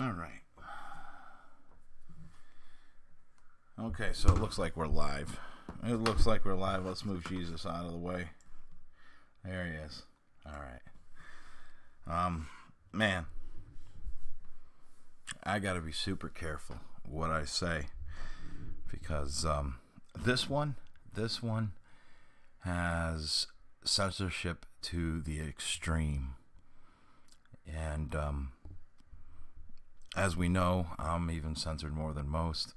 All right. Okay, so it looks like we're live. It looks like we're live. Let's move Jesus out of the way. There he is. All right. Man, I got to be super careful what I say because this one has censorship to the extreme. And as we know, I'm even censored more than most.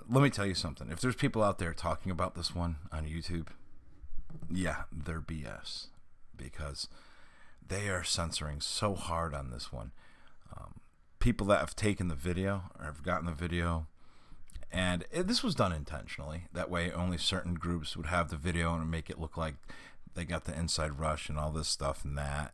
Let me tell you something. If there's people out there talking about this one on YouTube, yeah, they're BS, because they are censoring so hard on this one. People that have taken the video or have gotten the video, and this was done intentionally. That way only certain groups would have the video and make it look like they got the inside rush and all this stuff and that.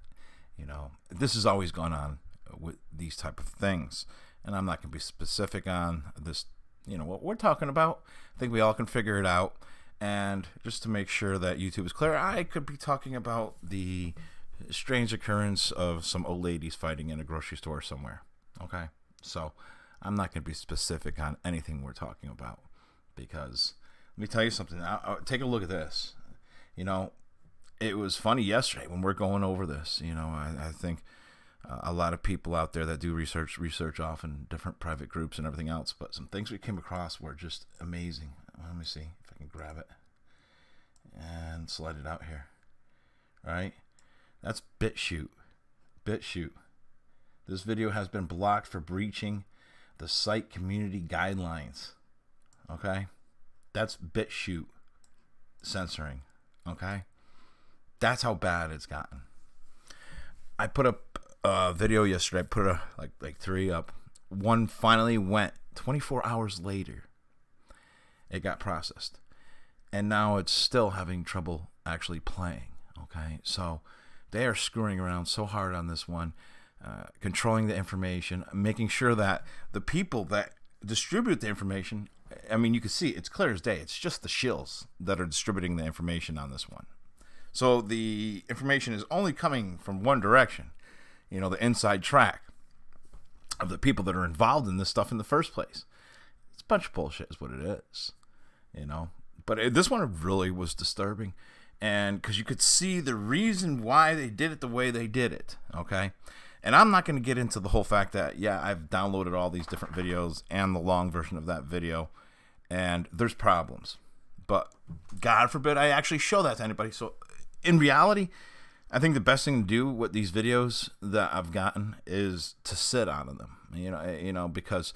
You know, this has always gone on with these type of things. And I'm not going to be specific on this, you know, what we're talking about. I think we all can figure it out. And just to make sure that YouTube is clear, I could be talking about the strange occurrence of some old ladies fighting in a grocery store somewhere. Okay? So I'm not going to be specific on anything we're talking about, because let me tell you something. Take a look at this. You know, it was funny yesterday when we're going over this. You know, I think a lot of people out there that do research off in different private groups and everything else, but some things we came across were just amazing. Let me see if I can grab it and slide it out here. All right, that's BitChute. BitChute. This video has been blocked for breaching the site community guidelines. Okay, that's BitChute censoring. Okay, that's how bad it's gotten. I put up a video yesterday. I put like 3 up. One finally went 24 hours later. It got processed, and now it's still having trouble actually playing. Okay, so they are screwing around so hard on this one, controlling the information, making sure that the people that distribute the information, I mean, you can see it's clear as day. It's just the shills that are distributing the information on this one. So the information is only coming from one direction, you know, the inside track of the people that are involved in this stuff in the first place. It's a bunch of bullshit is what it is, you know. But this one really was disturbing, and because you could see the reason why they did it the way they did it, okay? And I'm not going to get into the whole fact that, yeah, I've downloaded all these different videos and the long version of that video, and there's problems. But God forbid I actually show that to anybody. So in reality, I think the best thing to do with these videos that I've gotten is to sit on them, you know, because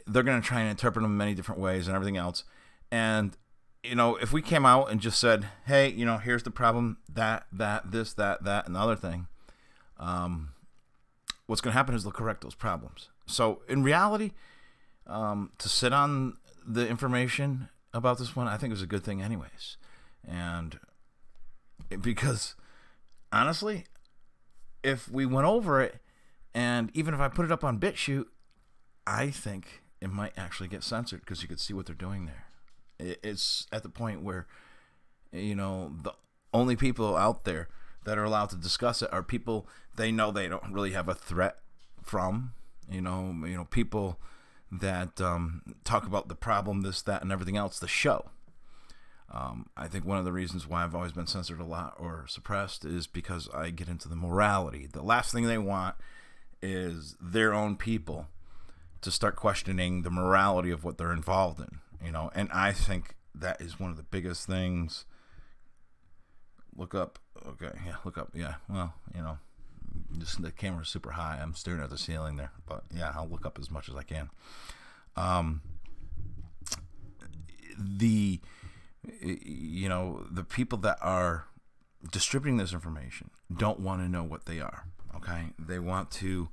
they're going to try and interpret them in many different ways and everything else. And, you know, if we came out and just said, hey, you know, here's the problem, that, this, that, and the other thing, what's going to happen is they'll correct those problems. So in reality, to sit on the information about this one, I think is a good thing anyways. And because honestly, if we went over it, and even if I put it up on BitChute, I think it might actually get censored, because you could see what they're doing there. It's at the point where, you know, the only people out there that are allowed to discuss it are people they know they don't really have a threat from. You know, people that talk about the problem, this, that, and everything else, the show. I think one of the reasons why I've always been censored a lot or suppressed is because I get into the morality. The last thing they want is their own people to start questioning the morality of what they're involved in, you know, and I think that is one of the biggest things. Look up. Okay, yeah, look up. Yeah, well, you know, just the camera's super high. I'm staring at the ceiling there, but yeah, I'll look up as much as I can. You know, the people that are distributing this information don't want to know what they are. Okay, they want to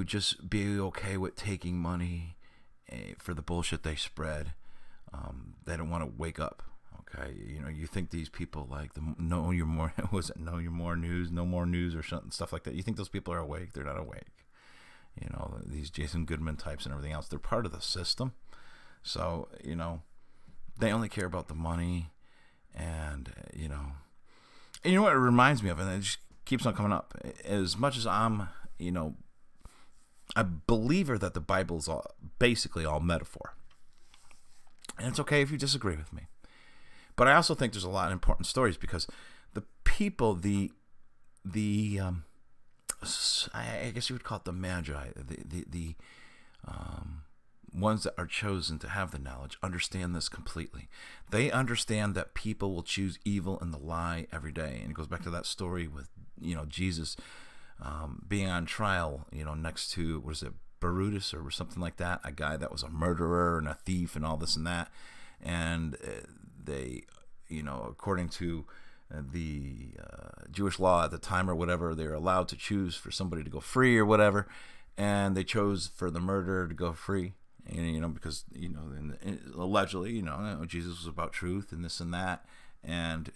just be okay with taking money for the bullshit they spread. They don't want to wake up. Okay, you know, you think these people like the Know Your More, was it Know Your More News, No More News, or something, stuff like that? You think those people are awake? They're not awake. You know, these Jason Goodman types and everything else, they're part of the system. So, you know, they only care about the money, and you know what it reminds me of, and it just keeps on coming up. As much as I'm a believer that the Bible's basically all metaphor. And it's okay if you disagree with me. But I also think there's a lot of important stories, because the people, I guess you would call it the magi, the ones that are chosen to have the knowledge, understand this completely. They understand that people will choose evil and the lie every day. And it goes back to that story with, Jesus being on trial, next to, what is it, Brutus or something like that, a guy that was a murderer and a thief and all this and that. And they, according to the Jewish law at the time or whatever, they were allowed to choose for somebody to go free or whatever, and they chose for the murderer to go free, because allegedly, Jesus was about truth and this and that, and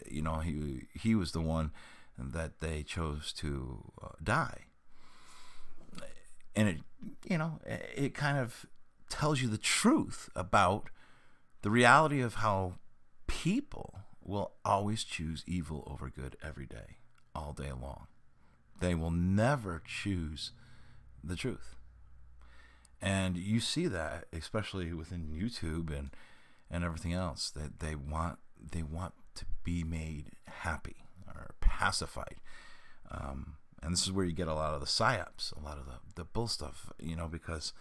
he was the one that they chose to die. And it kind of tells you the truth about the reality of how people will always choose evil over good every day, all day long. They will never choose the truth. And you see that, especially within YouTube and everything else, that they want to be made happy or pacified. And this is where you get a lot of the psyops, a lot of the bull stuff, because,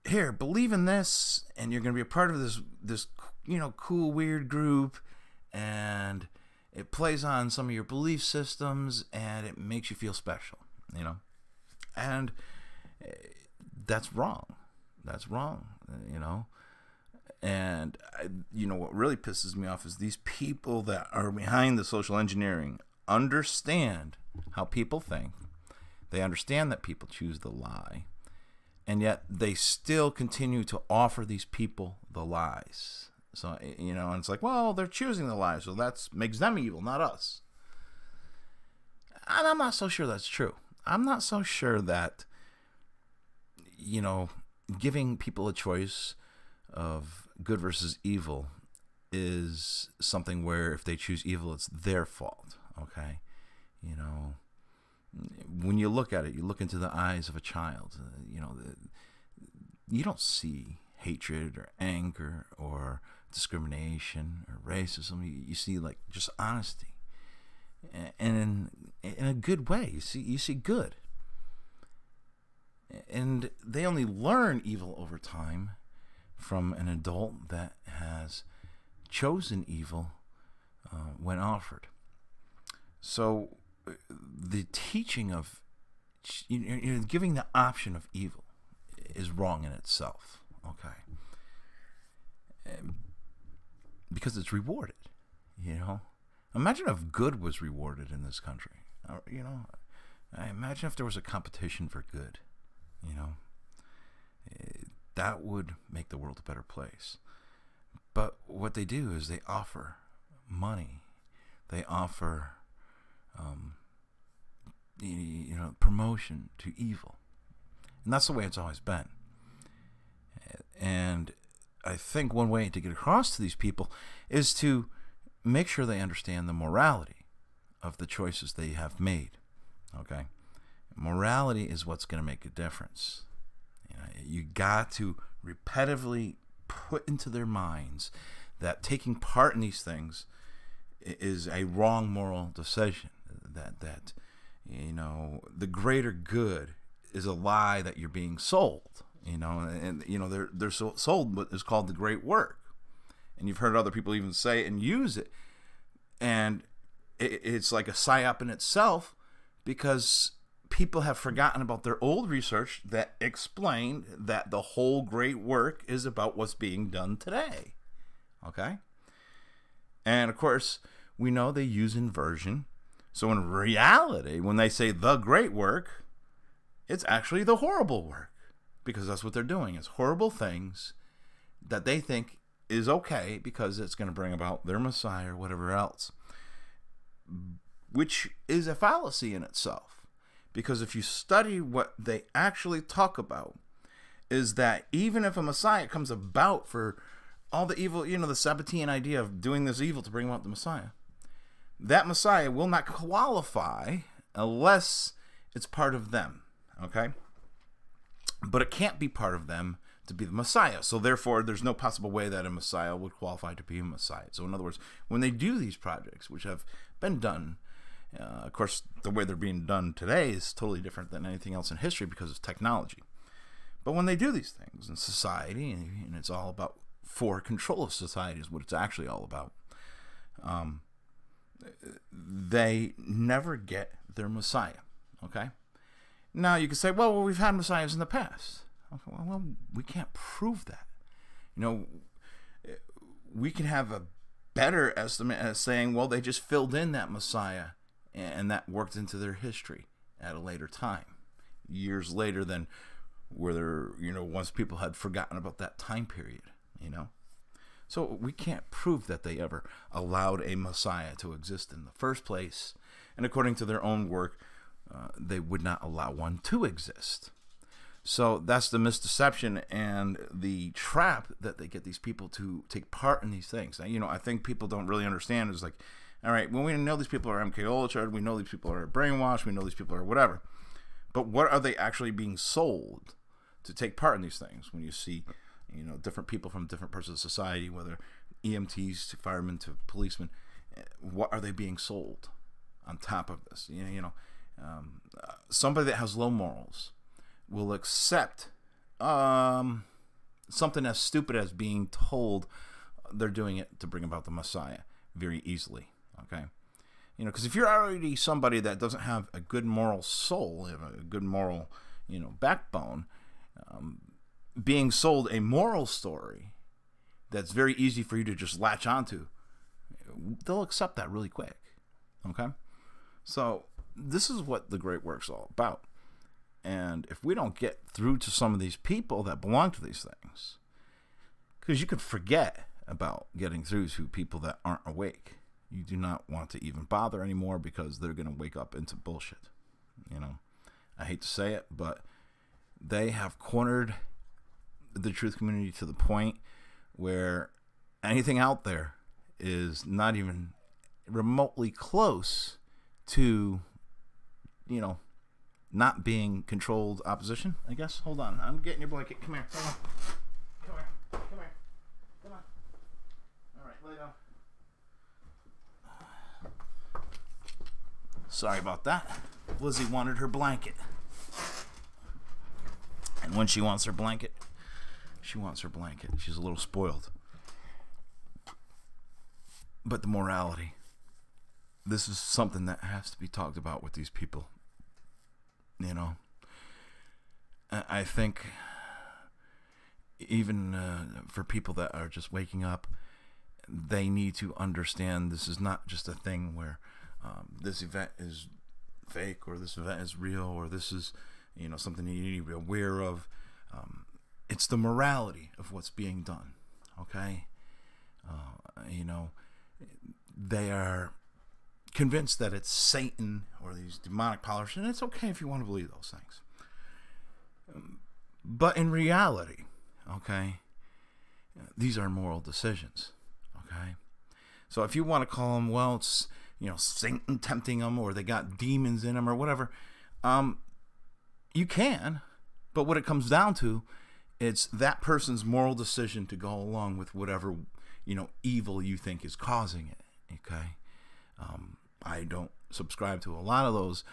here, believe in this, and you're going to be a part of this cool, weird group, and it plays on some of your belief systems, and it makes you feel special, and that's wrong. That's wrong, and what really pisses me off is these people that are behind the social engineering understand how people think. They understand that people choose the lie, and yet they still continue to offer these people the lies. So, and it's like, well, they're choosing the lies, so that makes them evil, not us. And I'm not so sure that's true. I'm not so sure that, giving people a choice of good versus evil is something where if they choose evil, it's their fault, okay? When you look at it, you look into the eyes of a child, you don't see hatred or anger or discrimination or racism. You see just honesty, and in a good way. You see good, and they only learn evil over time from an adult that has chosen evil when offered. So the teaching of giving the option of evil is wrong in itself, okay? Because it's rewarded, Imagine if good was rewarded in this country. I imagine if there was a competition for good, that would make the world a better place. But what they do is they offer money. They offer promotion to evil. And that's the way it's always been. And I think one way to get across to these people is to make sure they understand the morality of the choices they have made. Okay? Morality is what's going to make a difference. You got to repetitively put into their minds that taking part in these things is a wrong moral decision. That the greater good is a lie that you're being sold. They're sold what is called the great work, and you've heard other people even say it and use it, and it's like a psyop in itself, because people have forgotten about their old research that explained that the whole great work is about what's being done today. Okay? And of course, we know they use inversion. So in reality, when they say the great work, it's actually the horrible work, because that's what they're doing. It's horrible things that they think is okay because it's going to bring about their Messiah or whatever else, which is a fallacy in itself. Because if you study what they actually talk about, is that even if a Messiah comes about for all the evil, the Sabbatean idea of doing this evil to bring about the Messiah, that Messiah will not qualify unless it's part of them, okay? But it can't be part of them to be the Messiah. So therefore, there's no possible way that a Messiah would qualify to be a Messiah. So in other words, when they do these projects, which have been done, of course, the way they're being done today is totally different than anything else in history because of technology. But when they do these things in society, and it's all about for control of society is what it's actually all about, they never get their Messiah, okay? Now, you could say, well, we've had Messiahs in the past. Okay, well, we can't prove that. You know, we can have a better estimate as saying, well, they just filled in that Messiah, and that worked into their history at a later time, years later than where once people had forgotten about that time period, So we can't prove that they ever allowed a Messiah to exist in the first place, and according to their own work, they would not allow one to exist. So that's the misdeception and the trap that they get these people to take part in these things. Now, I think people don't really understand is like, all right, well, we know these people are MK Ultra, we know these people are brainwashed, we know these people are whatever. But what are they actually being sold to take part in these things? When you see, different people from different parts of society, whether EMTs to firemen to policemen, what are they being sold on top of this? Somebody that has low morals will accept something as stupid as being told they're doing it to bring about the Messiah very easily, okay? Because if you're already somebody that doesn't have a good moral soul, a good moral, backbone, being sold a moral story that's very easy for you to just latch onto, they'll accept that really quick, okay? So this is what the great work's all about. And if we don't get through to some of these people that belong to these things, because you could forget about getting through to people that aren't awake. You do not want to even bother anymore because they're going to wake up into bullshit. I hate to say it, but they have cornered the truth community to the point where anything out there is not even remotely close to, not being controlled opposition, I guess. Hold on. I'm getting your blanket. Come here. Come on. Come here. Come here. Come on. All right, lay down. Sorry about that. Lizzie wanted her blanket. And when she wants her blanket, she wants her blanket. She's a little spoiled. But the morality. This is something that has to be talked about with these people. I think even for people that are just waking up, they need to understand this is not just a thing where this event is fake or this event is real or this is something you need to be aware of. It's the morality of what's being done, okay? They are convinced that it's Satan or these demonic powers, and it's okay if you want to believe those things. But in reality, okay, these are moral decisions, okay? So if you want to call them, well, it's, Satan tempting them or they got demons in them or whatever, you can, but what it comes down to, it's that person's moral decision to go along with whatever, evil you think is causing it, okay? I don't subscribe to a lot of those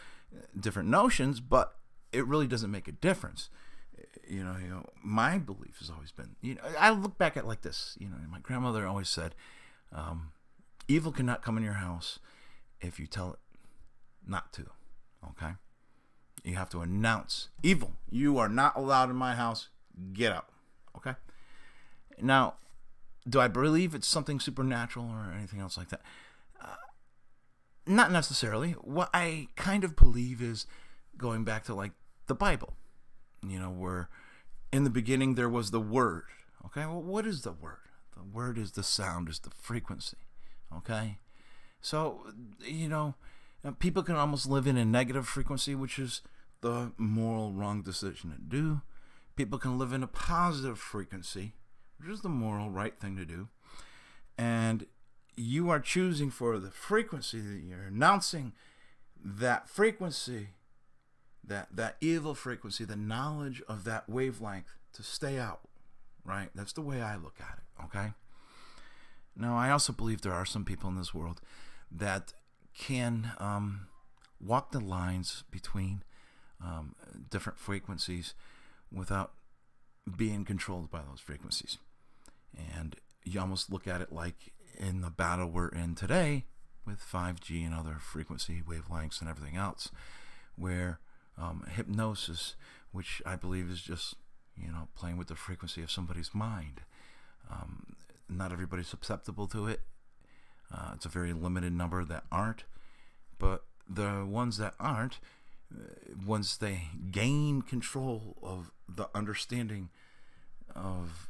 different notions, but it really doesn't make a difference. My belief has always been, I look back at it like this, my grandmother always said, evil cannot come in your house if you tell it not to, okay? You have to announce, evil, you are not allowed in my house, get out, okay? Now, do I believe it's something supernatural or anything else like that? Not necessarily. What I kind of believe is going back to like the Bible, where in the beginning there was the Word. Okay, well, what is the Word? The Word is the sound, is the frequency. Okay, so people can almost live in a negative frequency, which is the moral wrong decision to do. People can live in a positive frequency, which is the moral right thing to do, and you are choosing for the frequency that you're announcing that frequency, that evil frequency, the knowledge of that wavelength to stay out, right? That's the way I look at it, okay? Now, I also believe there are some people in this world that can walk the lines between different frequencies without being controlled by those frequencies. And you almost look at it like in the battle we're in today with 5G and other frequency wavelengths and everything else, where hypnosis, which I believe is just, playing with the frequency of somebody's mind. Not everybody's susceptible to it. It's a very limited number that aren't, but the ones that aren't, once they gain control of the understanding of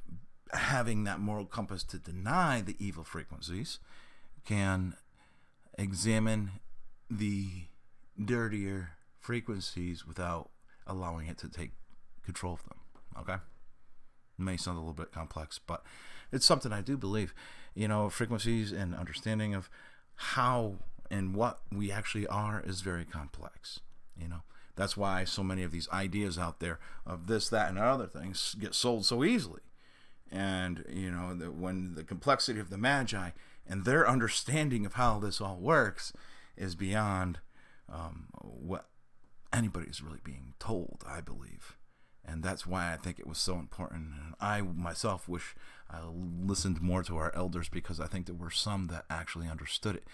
having that moral compass to deny the evil frequencies, can examine the dirtier frequencies without allowing it to take control of them. Okay? It may sound a little bit complex, but it's something I do believe. Frequencies and understanding of how and what we actually are is very complex. That's why so many of these ideas out there of this, that, and other things get sold so easily. And, when the complexity of the Magi and their understanding of how this all works is beyond what anybody's really being told, I believe. And that's why I think it was so important. And I myself wish I listened more to our elders, because I think there were some that actually understood it.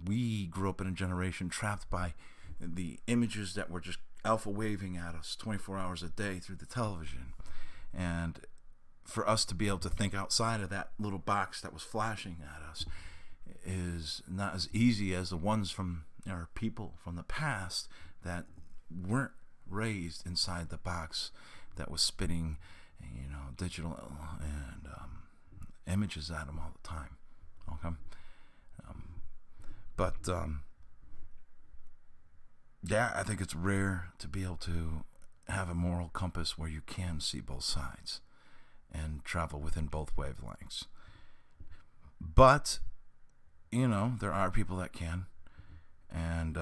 We grew up in a generation trapped by the images that were just alpha waving at us 24 hours a day through the television. And for us to be able to think outside of that little box that was flashing at us is not as easy as the ones from our people from the past that weren't raised inside the box that was spitting, digital and images at them all the time. Okay, yeah, I think it's rare to be able to have a moral compass where you can see both sides and travel within both wavelengths. But there are people that can, and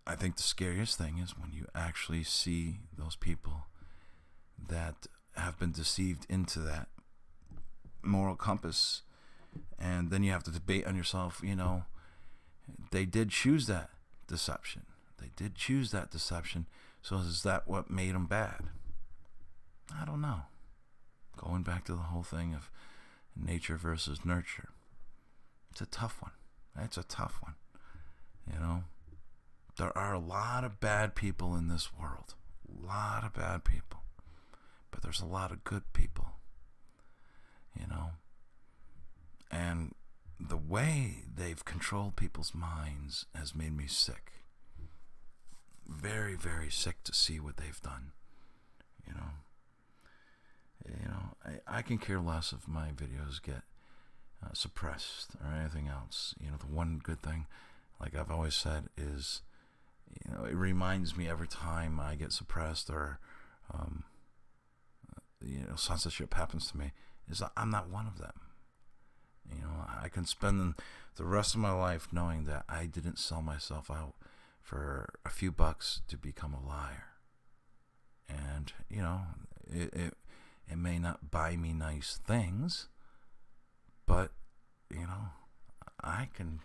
I think the scariest thing is when you actually see those people that have been deceived into that moral compass, and then you have to debate on yourself, they did choose that deception. They did choose that deception, so is that what made them bad? I don't know. Going back to the whole thing of nature versus nurture. It's a tough one. It's a tough one. There are a lot of bad people in this world. A lot of bad people. But there's a lot of good people. And the way they've controlled people's minds has made me sick. Very, very sick to see what they've done. I can care less if my videos get suppressed or anything else. The one good thing, like I've always said, is it reminds me every time I get suppressed or censorship happens to me, is that I'm not one of them. I can spend the rest of my life knowing that I didn't sell myself out for a few bucks to become a liar. And it may not buy me nice things, but I can,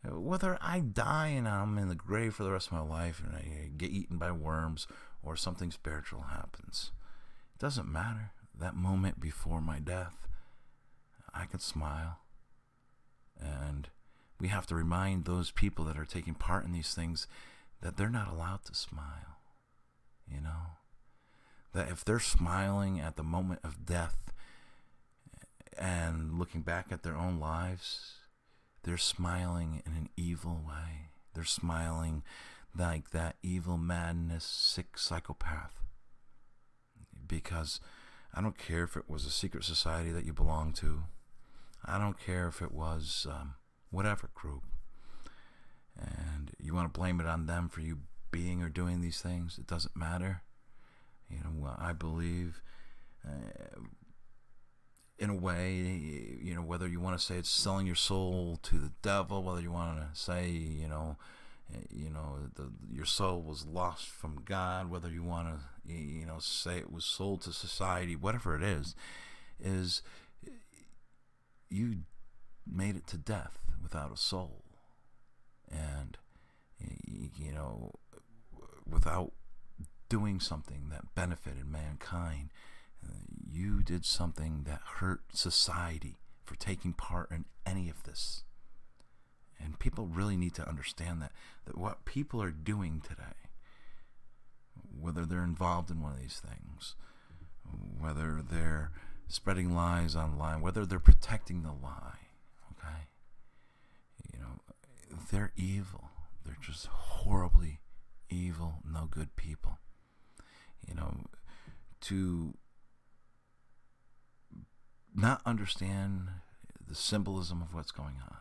whether I die and I'm in the grave for the rest of my life and I get eaten by worms or something spiritual happens, it doesn't matter. That moment before my death, I can smile. And we have to remind those people that are taking part in these things that they're not allowed to smile. That if they're smiling at the moment of death and looking back at their own lives, they're smiling in an evil way. They're smiling like that evil, madness, sick psychopath. Because I don't care if it was a secret society that you belong to. I don't care if it was whatever group. And you want to blame it on them for you being or doing these things. It doesn't matter. I believe in a way, you know, whether you want to say it's selling your soul to the devil, whether you want to say, you know, your soul was lost from God, whether you want to, you know, say it was sold to society, whatever it is you made it to death without a soul, and, you know, without doing something that benefited mankind. You did something that hurt society for taking part in any of this. And people really need to understand that what people are doing today, whether they're involved in one of these things, whether they're spreading lies online, whether they're protecting the lie, okay? You know, they're evil. They're just horribly evil, no good people. You know, to not understand the symbolism of what's going on.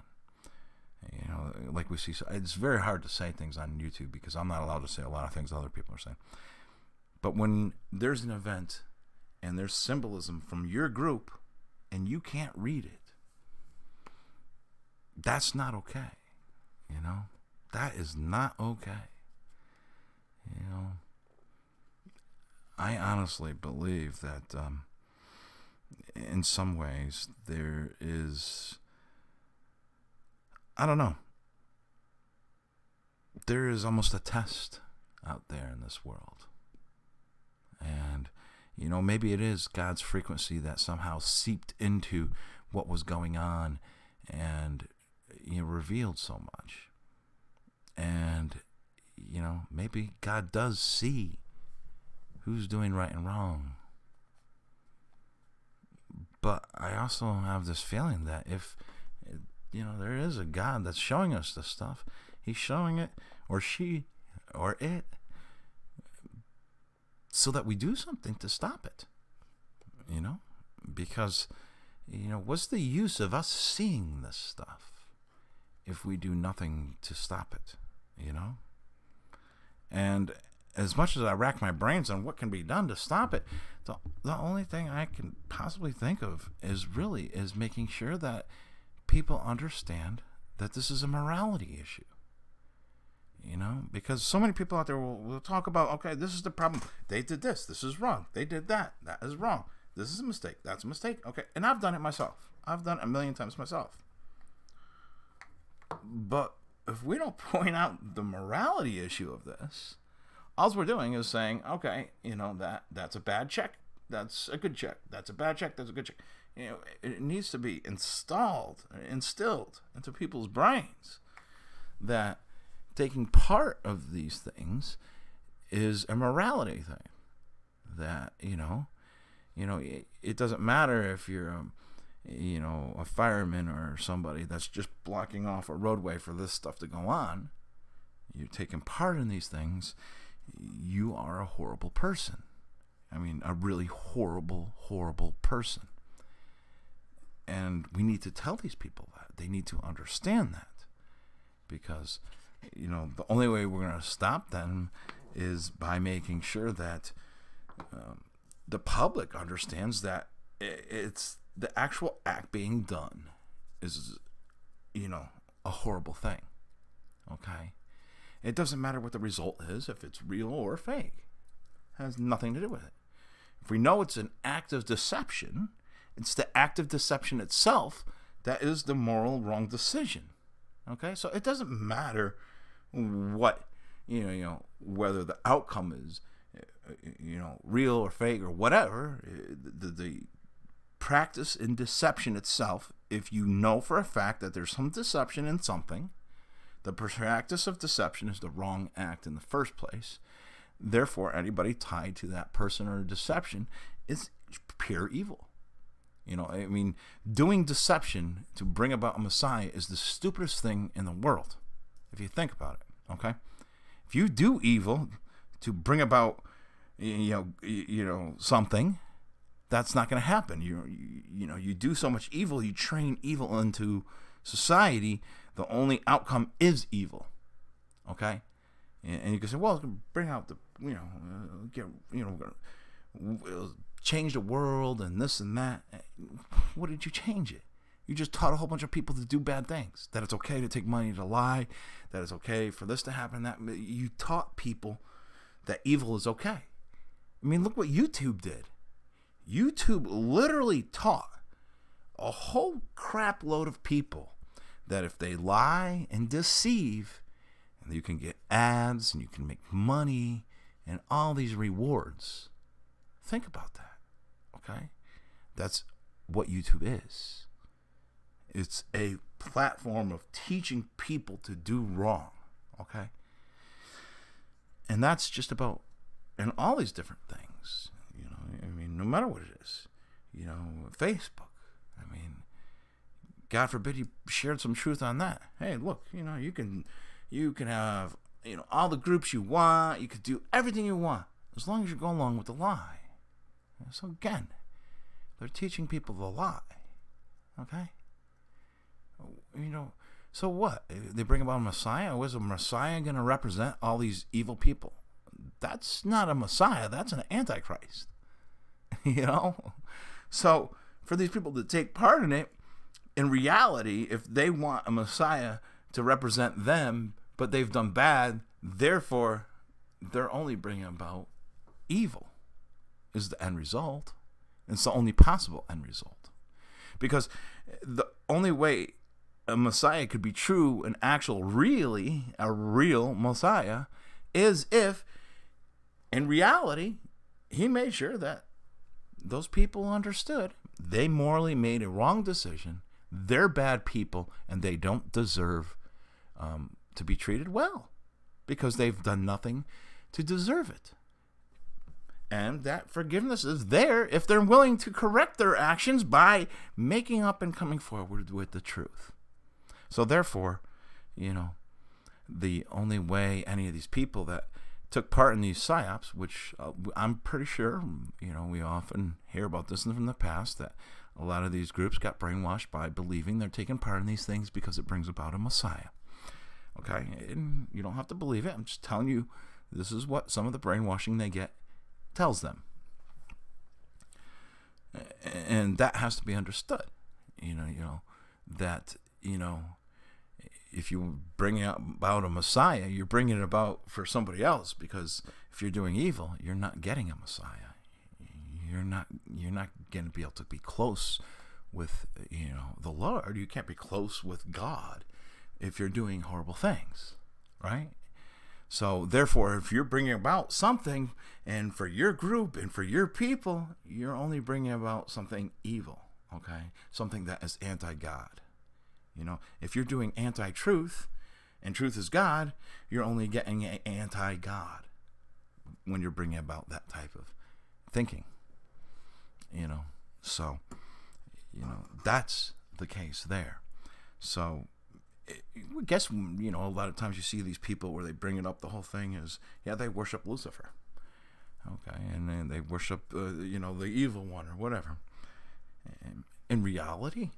You know, like we see, it's very hard to say things on YouTube because I'm not allowed to say a lot of things other people are saying. But when there's an event and there's symbolism from your group and you can't read it, that's not okay. You know, that is not okay. You know, I honestly believe that in some ways there is, I don't know, there is almost a test out there in this world. And, you know, maybe it is God's frequency that somehow seeped into what was going on and, you know, revealed so much. And, you know, maybe God does see who's doing right and wrong. But I also have this feeling that if, you know, there is a God that's showing us this stuff, he's showing it, or she, or it, so that we do something to stop it. You know? Because, you know, what's the use of us seeing this stuff if we do nothing to stop it? You know? And as much as I rack my brains on what can be done to stop it, the only thing I can possibly think of is making sure that people understand that this is a morality issue. You know, because so many people out there will talk about, okay, this is the problem. They did this. This is wrong. They did that. That is wrong. This is a mistake. That's a mistake. Okay. And I've done it myself. I've done it a million times myself. But if we don't point out the morality issue of this, all we're doing is saying, okay, you know, that's a bad check. That's a good check. That's a bad check. That's a good check. You know, it needs to be instilled into people's brains that taking part of these things is a morality thing. That, you know, it doesn't matter if you're, you know, a fireman or somebody that's just blocking off a roadway for this stuff to go on. You're taking part in these things. You are a horrible person. I mean, a really horrible, horrible person. And we need to tell these people that. They need to understand that. Because, you know, the only way we're going to stop them is by making sure that the public understands that it's the actual act being done is, you know, a horrible thing. Okay? It doesn't matter what the result is, if it's real or fake. It has nothing to do with it. If we know it's an act of deception, it's the act of deception itself that is the moral wrong decision. Okay? So it doesn't matter what, you know, whether the outcome is, you know, real or fake or whatever. The practice in deception itself, if you know for a fact that there's some deception in something, the practice of deception is the wrong act in the first place. Therefore, anybody tied to that person or deception is pure evil. You know, I mean, doing deception to bring about a Messiah is the stupidest thing in the world, if you think about it. Okay, if you do evil to bring about, you know something, that's not going to happen. You know, you do so much evil, you train evil into society. The only outcome is evil. Okay, and you can say, well, it's going to bring out the, you know, change the world and this and that. What did you change it? You just taught a whole bunch of people to do bad things. That it's okay to take money to lie. That it's okay for this to happen. That you taught people that evil is okay. I mean, look what YouTube did. YouTube literally taught a whole crap load of people that if they lie and deceive, and you can get ads and you can make money and all these rewards. Think about that, okay? That's what YouTube is. It's a platform of teaching people to do wrong, okay? And that's just about, and all these different things, you know, I mean, no matter what it is, you know, Facebook, I mean, God forbid you shared some truth on that. Hey, look, you know, you can have, you know, all the groups you want, you could do everything you want, as long as you go along with the lie. So again, they're teaching people the lie, okay? You know, so what? They bring about a Messiah? Was a Messiah going to represent all these evil people? That's not a Messiah. That's an Antichrist. You know? So for these people to take part in it, in reality, if they want a Messiah to represent them, but they've done bad, therefore they're only bringing about evil is the end result. It's the only possible end result. Because the only way a Messiah could be true, an actual, really, a real Messiah, is if, in reality, he made sure that those people understood they morally made a wrong decision, they're bad people, and they don't deserve to be treated well because they've done nothing to deserve it. And that forgiveness is there if they're willing to correct their actions by making up and coming forward with the truth. So therefore, you know, the only way any of these people that took part in these psyops, which I'm pretty sure, you know, we often hear about this from the past, that a lot of these groups got brainwashed by believing they're taking part in these things because it brings about a Messiah. Okay? And you don't have to believe it. I'm just telling you, this is what some of the brainwashing they get tells them. And that has to be understood. You know, that, you know, if you bring about a Messiah, you're bringing it about for somebody else, because if you're doing evil, you're not getting a Messiah. You're not going to be able to be close with, you know, the Lord. You can't be close with God if you're doing horrible things, right? So therefore, if you're bringing about something, and for your group and for your people, you're only bringing about something evil, okay? Something that is anti-God. You know, if you're doing anti-truth, and truth is God, you're only getting anti-God when you're bringing about that type of thinking. You know, so, you know, that's the case there. So, I guess, you know, a lot of times you see these people where they bring it up, the whole thing is, yeah, they worship Lucifer. Okay, and then they worship, you know, the evil one or whatever. And in reality,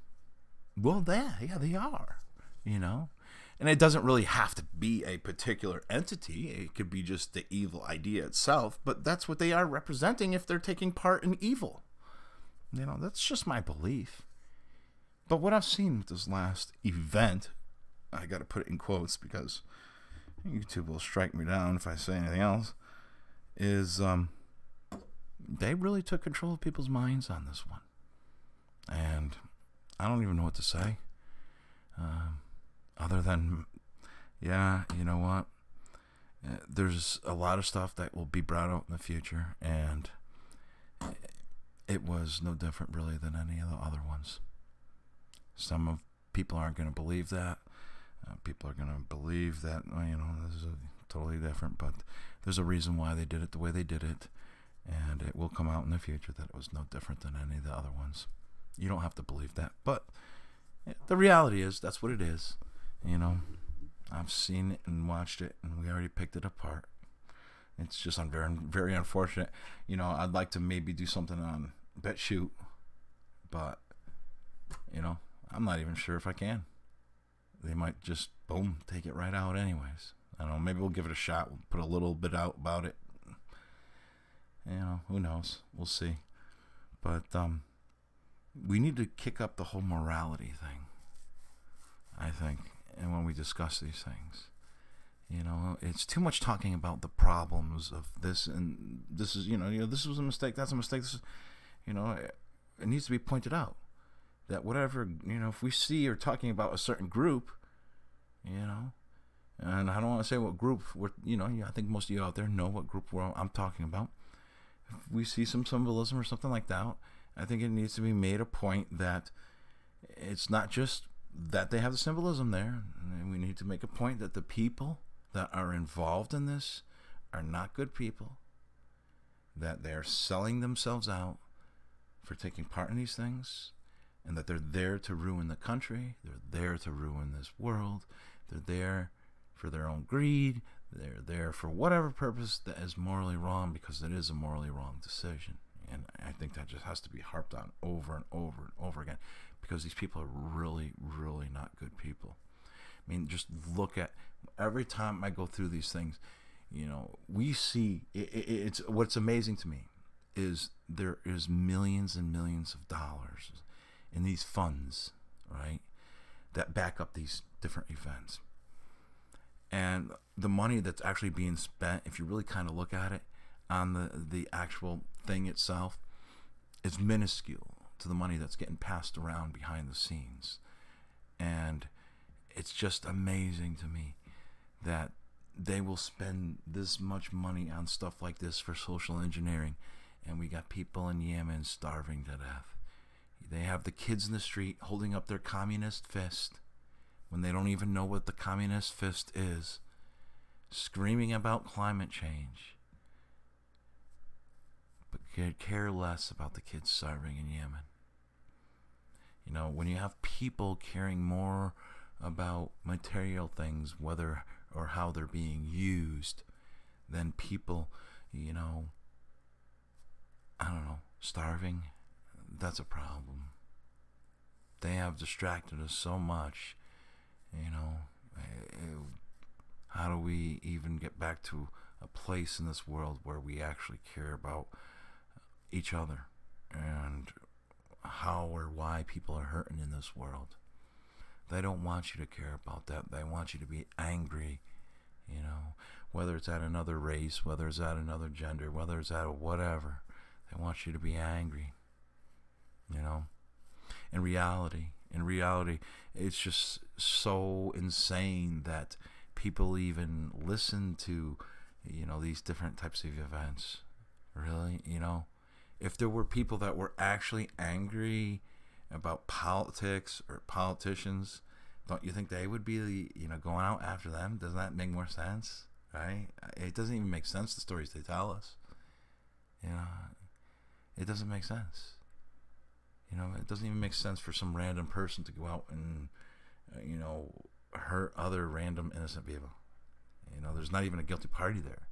well, yeah, they are, you know. And it doesn't really have to be a particular entity. It could be just the evil idea itself, but that's what they are representing if they're taking part in evil. You know, that's just my belief. But what I've seen with this last event, I got to put it in quotes because YouTube will strike me down if I say anything else, is they really took control of people's minds on this one. And I don't even know what to say. Other than, yeah, you know what? There's a lot of stuff that will be brought out in the future, and it was no different really than any of the other ones. Some of people aren't going to believe that. People are going to believe that, well, you know, this is totally different, but there's a reason why they did it the way they did it, and it will come out in the future that it was no different than any of the other ones. You don't have to believe that, but the reality is that's what it is. You know, I've seen it and watched it, and we already picked it apart. It's just very, very unfortunate. You know, I'd like to maybe do something on BitChute, but, you know, I'm not even sure if I can. They might just, boom, take it right out anyways. I don't know, maybe we'll give it a shot. We'll put a little bit out about it. You know, who knows? We'll see. But we need to kick up the whole morality thing, I think, and when we discuss these things. You know, it's too much talking about the problems of this, and this is, this was a mistake, that's a mistake. This is, it needs to be pointed out that whatever, if we see or talking about a certain group, and I don't want to say what group I think most of you out there know what group I'm talking about. If we see some symbolism or something like that, I think it needs to be made a point that it's not just that they have the symbolism there, and we need to make a point that the people that are involved in this are not good people, that they're selling themselves out for taking part in these things, and that they're there to ruin the country, they're there to ruin this world, they're there for their own greed, they're there for whatever purpose that is morally wrong, because it is a morally wrong decision. And I think that just has to be harped on over and over and over again, because these people are really, really not good people. I mean, just look at, every time I go through these things, we see, it's what's amazing to me is there is millions and millions of dollars in these funds, right, that back up these different events. And the money that's actually being spent, if you really kind of look at it, on the actual thing itself, is minuscule to the money that's getting passed around behind the scenes. And it's just amazing to me that they will spend this much money on stuff like this for social engineering, and we got people in Yemen starving to death. They have the kids in the street holding up their communist fist when they don't even know what the communist fist is, screaming about climate change, but could care less about the kids starving in Yemen. When you have people caring more about material things, whether or how they're being used, than people, starving, that's a problem. They have distracted us so much, how do we even get back to a place in this world where we actually care about each other and how or why people are hurting in this world? They don't want you to care about that. They want you to be angry, whether it's at another race, whether it's at another gender, whether it's at a whatever. They want you to be angry, In reality, it's just so insane that people even listen to, these different types of events. Really, if there were people that were actually angry about politics or politicians, don't you think they would be, going out after them? Doesn't that make more sense, right? It doesn't even make sense, the stories they tell us. It doesn't make sense. It doesn't even make sense for some random person to go out and, hurt other random innocent people. There's not even a guilty party there.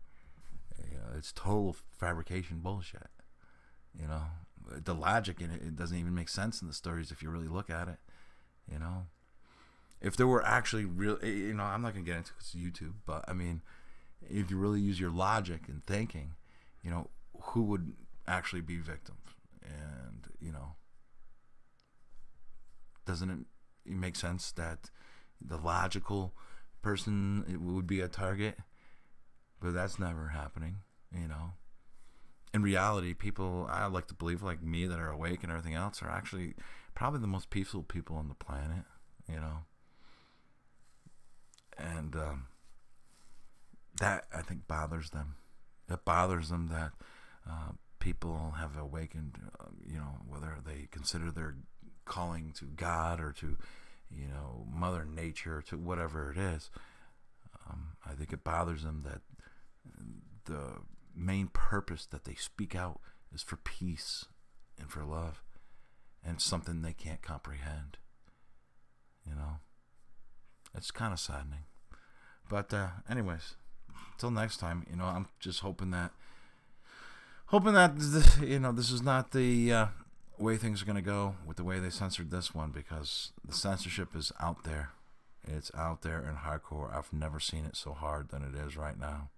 It's total fabrication bullshit. The logic in it doesn't even make sense in the stories if you really look at it. If there were actually real, I'm not gonna get into it 'cause it's YouTube, but I mean, if you really use your logic and thinking, who would actually be victims? And doesn't it make sense that the logical person would be a target? But that's never happening. In reality, people, I like to believe, like me, that are awake and everything else, are actually probably the most peaceful people on the planet, and that, I think, bothers them. It bothers them that people have awakened, whether they consider their calling to God or to, Mother Nature, to whatever it is. I think it bothers them that the main purpose that they speak out is for peace and for love, and it's something they can't comprehend. It's kind of saddening. But anyways, till next time, I'm just hoping that this is not the way things are going to go with the way they censored this one, because the censorship is out there. It's out there and hardcore. I've never seen it so hard than it is right now.